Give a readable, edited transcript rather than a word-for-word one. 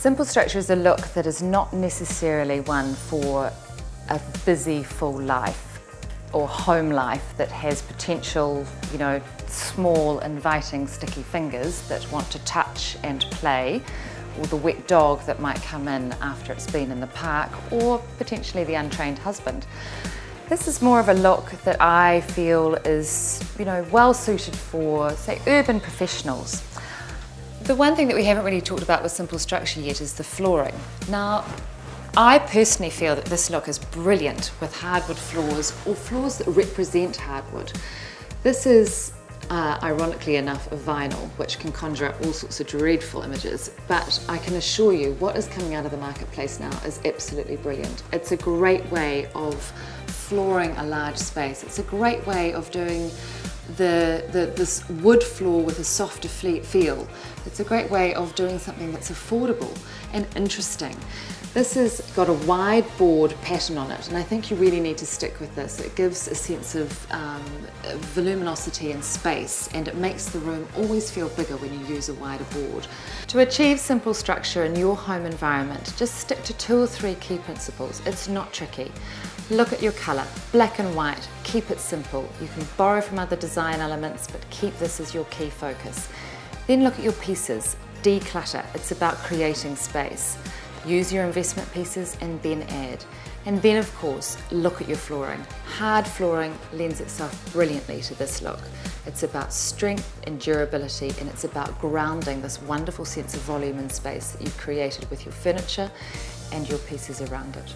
Simple structure is a look that is not necessarily one for a busy, full life or home life that has potential, small, inviting, sticky fingers that want to touch and play, or the wet dog that might come in after it's been in the park, or potentially the untrained husband. This is more of a look that I feel is, well suited for, say, urban professionals. The one thing that we haven't really talked about with simple structure yet is the flooring. Now, I personally feel that this look is brilliant with hardwood floors or floors that represent hardwood. This is, ironically enough, a vinyl, which can conjure up all sorts of dreadful images, but I can assure you what is coming out of the marketplace now is absolutely brilliant. It's a great way of flooring a large space. It's a great way of doing this wood floor with a softer feel. It's a great way of doing something that's affordable and interesting. This has got a wide board pattern on it, and I think you really need to stick with this. It gives a sense of voluminosity and space, and it makes the room always feel bigger when you use a wider board. To achieve simple structure in your home environment, just stick to 2 or 3 key principles. It's not tricky. Look at your colour, black and white, keep it simple. You can borrow from other design elements, but keep this as your key focus. Then look at your pieces, declutter. It's about creating space. Use your investment pieces and then add. And then of course, look at your flooring. Hard flooring lends itself brilliantly to this look. It's about strength and durability, and it's about grounding this wonderful sense of volume and space that you've created with your furniture and your pieces around it.